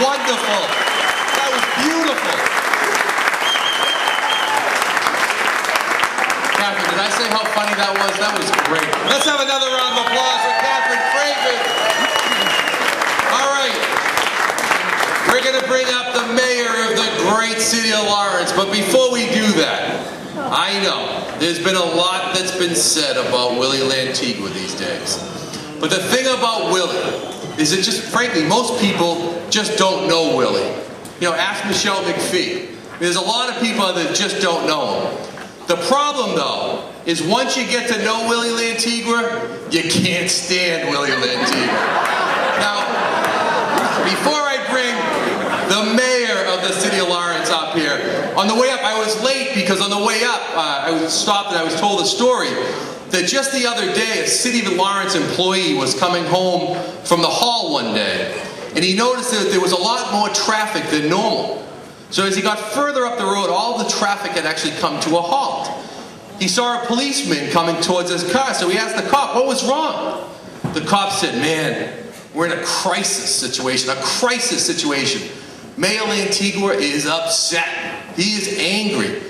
wonderful. That was beautiful. Catherine, did I say how funny that was? That was great. Let's have another round of applause for Catherine Craven. All right. We're going to bring up the mayor of the great city of Lawrence. But before we do that, I know there's been a lot that's been said about Willie Lantigua these days. But the thing about Willie is that just frankly, most people just don't know Willie. You know, ask Michelle McPhee. There's a lot of people that just don't know him. The problem, though, is once you get to know Willie Lantigua, you can't stand Willie Lantigua. Now, before I bring the mayor of the city of Lawrence up here, on the way up, I was late because on the way up, I was stopped and I was told a story that just the other day, a City of Lawrence employee was coming home from the hall one day, and he noticed that there was a lot more traffic than normal. So as he got further up the road, all the traffic had actually come to a halt. He saw a policeman coming towards his car, so he asked the cop, what was wrong? The cop said, man, we're in a crisis situation, Mayor Lantigua is upset. He is angry.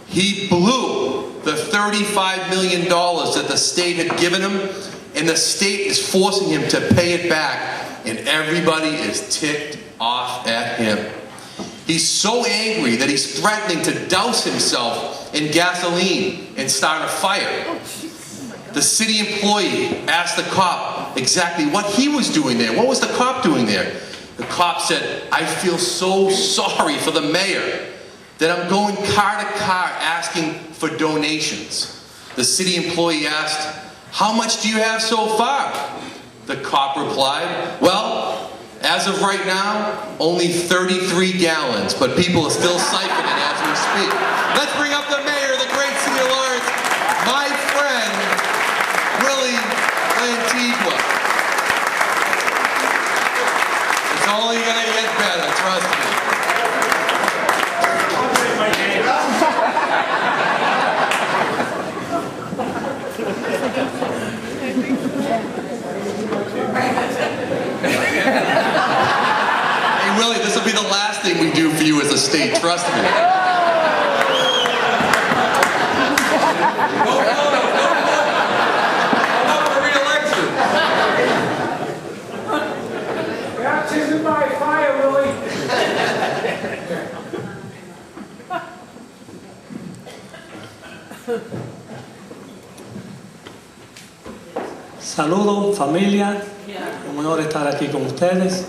He blew the $35 million that the state had given him, and the state is forcing him to pay it back, and everybody is ticked off at him. He's so angry that he's threatening to douse himself in gasoline and start a fire. The city employee asked the cop exactly what he was doing there. What was the cop doing there? The cop said, I feel so sorry for the mayor that I'm going car to car asking for donations. The city employee asked, how much do you have so far? The cop replied, well, as of right now, only 33 gallons, but people are still siphoning as we speak. Let's bring up the mayor of the great city of Lawrence, my friend, Willie Lantigua. It's only gonna get better, trust me. Hey Willie, this will be the last thing we do for you as a state, trust me. No. I'm up for re-election. Baptism by fire, Willie. Saludos, familia. Un honor estar aquí con ustedes.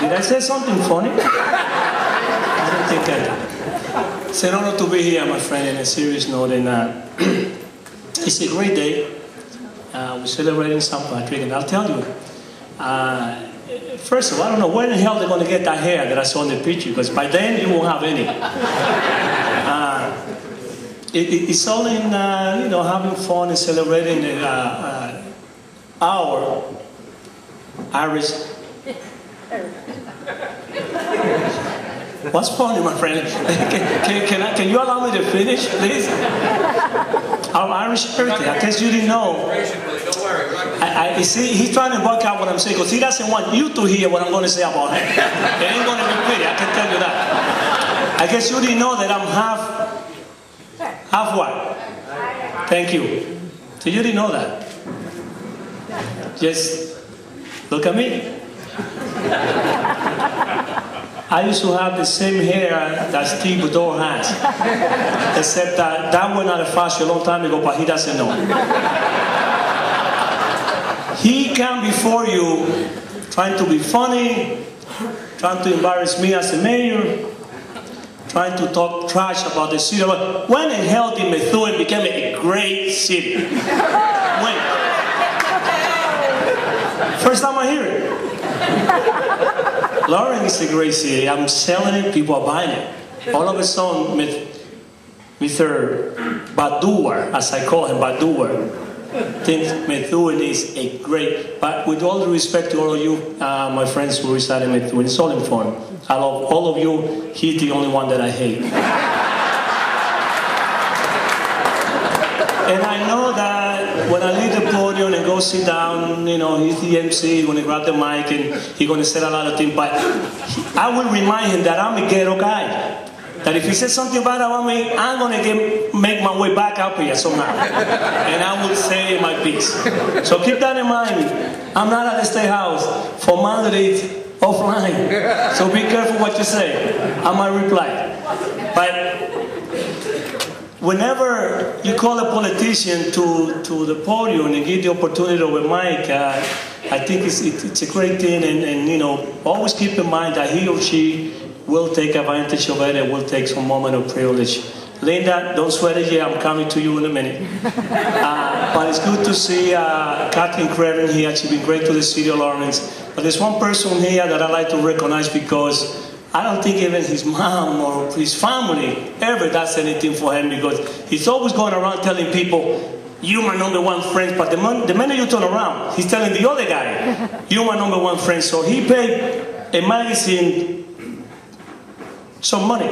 Did I say something funny? I don't think I did. It's an honor to be here, my friend, in a serious note. And it's a great day. We're celebrating St. Patrick, and I'll tell you. First of all, I don't know where in the hell they're going to get that hair that I saw in the picture, because by then you won't have any. It's all in, you know, having fun and celebrating our Irish. What's funny, my friend? Can you allow me to finish, please? Our Irish birthday. I guess you didn't know. Don't worry. I see, he's trying to work out what I'm saying, because he doesn't want you to hear what I'm going to say about him. It ain't going to be pretty, I can tell you that. I guess you didn't know that I'm half what? Thank you. So you didn't know that? Just look at me. I used to have the same hair that Steve Baddour has, except that went out of fashion a long time ago, but he doesn't know. He came before you trying to be funny, trying to embarrass me as a mayor, trying to talk trash about the city. When in hell did Methuen become a great city? When? First time I hear it. Lawrence is a great city. I'm selling it, people are buying it. All of a sudden, Mr. Baddour, as I call him, Baddour, thinks Methuen is a great, but with all due respect to all of you, my friends who reside in Methuen, it's all in fun. I love all of you. He's the only one that I hate. And I know that when I leave the podium and go go sit down, you know, he's the MC, he's gonna grab the mic and he's gonna say a lot of things, but I will remind him that I'm a ghetto guy. That if he says something bad about me, I'm gonna make my way back up here somehow. And I will say my piece. So keep that in mind. I'm not at the State House for mandate offline. So be careful what you say. I might reply. But whenever you call a politician to the podium and give the opportunity of a mic, I think it's a great thing, and you know, always keep in mind that he or she will take advantage of it and will take some moment of privilege. Linda, don't sweat it yet, I'm coming to you in a minute. But it's good to see Kathleen Craven here. She's been great to the city of Lawrence. But there's one person here that I'd like to recognize, because I don't think even his mom or his family ever does anything for him, because he's always going around telling people, "You're my number one friend," but the minute you turn around, he's telling the other guy, "You're my number one friend." So he paid a magazine some money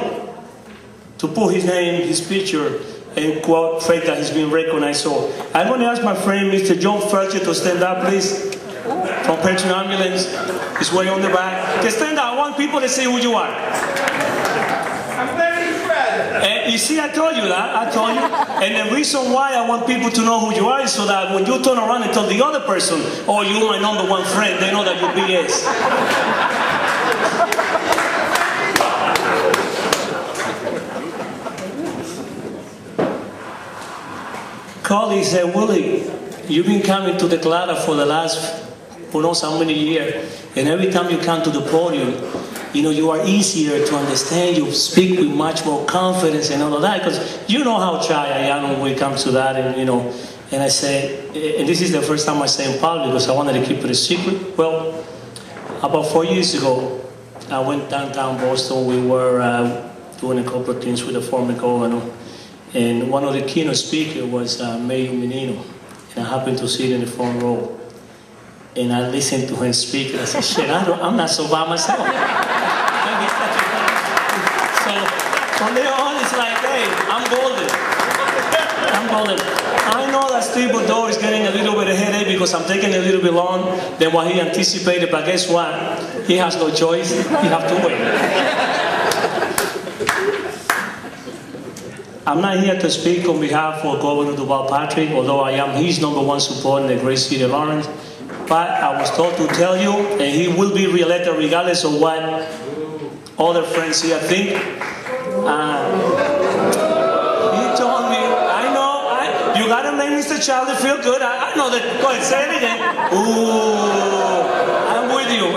to put his name, his picture, and quote, fact that he's been recognized. So I'm going to ask my friend, Mr. John Felcher, to stand up, please. From Pension Ambulance, he's way on the back. Just stand up. I want people to see who you are. I'm very Fred. You see, I told you that. I told you. And the reason why I want people to know who you are is so that when you turn around and tell the other person, "Oh, you're my number one friend," they know that you're BS. Colleagues said, "Willie, you've been coming to the Clara for the last who knows how many years, and every time you come to the podium, you know, you are easier to understand, you speak with much more confidence and all of that, because you know how shy I am when it comes to that." And you know, and I say, and this is the first time I say in public because I wanted to keep it a secret. Well, about 4 years ago, I went downtown Boston. We were doing a couple of things with the former governor. And one of the keynote speakers was Mayor Menino, and I happened to sit in the front row. And I listened to him speak, and I said, "Shit, I'm not so bad myself." So from there on, it's like, hey, I'm golden. I'm golden. I know that Steve Baddour is getting a little bit of headache because I'm taking a little bit long than what he anticipated, but guess what? He has no choice. He has to wait. I'm not here to speak on behalf of Governor Duval Patrick, although I am his number one supporter in the great city of Lawrence. But I was told to tell you, and he will be re-elected regardless of what other friends here think. He told me, I know, you gotta make Mr. Charlie feel good. I know that. Go ahead, say it again. Ooh,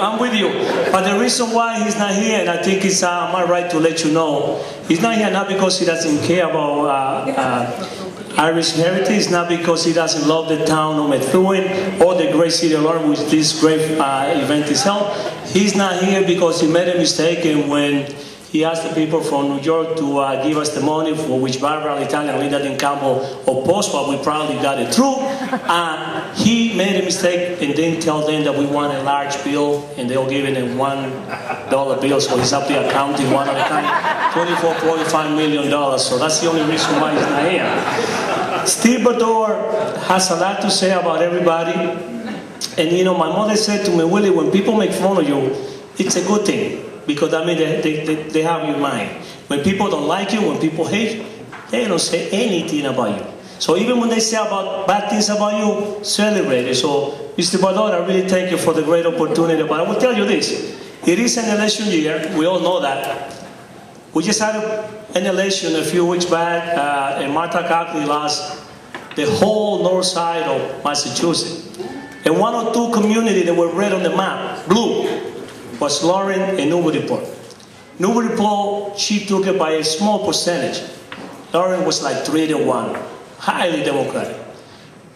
I'm with you. But the reason why he's not here, and I think it's my right to let you know, he's not here not because he doesn't care about Irish heritage, not because he doesn't love the town of Methuen or the great city of Lawrence, which this great event is held. He's not here because he made a mistake, and when he asked the people from New York to give us the money, for which Barbara Italian and Linda Campbell opposed, but we probably got it through. He made a mistake and didn't tell them that we want a large bill, and they'll give it a $1 bill, so he's up there counting one at a time, $24.5 million. So that's the only reason why he's not here. Steve Baddour has a lot to say about everybody. And you know, my mother said to me, "Willie, when people make fun of you, it's a good thing. Because I mean, they have your mind. When people don't like you, when people hate you, they don't say anything about you. So even when they say about bad things about you, celebrate it." So, Mr. Baddour, I really thank you for the great opportunity. But I will tell you this: it is an election year. We all know that. We just had an election a few weeks back, and Martha Coakley lost the whole north side of Massachusetts. And one or two communities that were red on the map, blue, was Lawrence and Newburyport. Newburyport, she took it by a small percentage. Lawrence was like 3-1, highly Democratic.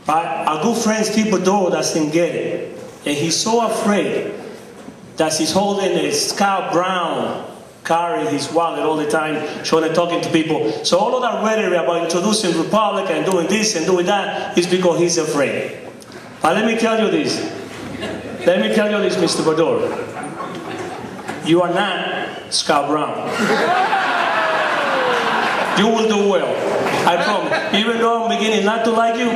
But our good friend Steve Baddour doesn't get it. And he's so afraid that he's holding a Scott Brown car in his wallet all the time, showing and talking to people. So all of that rhetoric about introducing Republican and doing this and doing that is because he's afraid. But let me tell you this. Mr. Baddour. You are not Scott Brown. You will do well. I promise. Even though I'm beginning not to like you,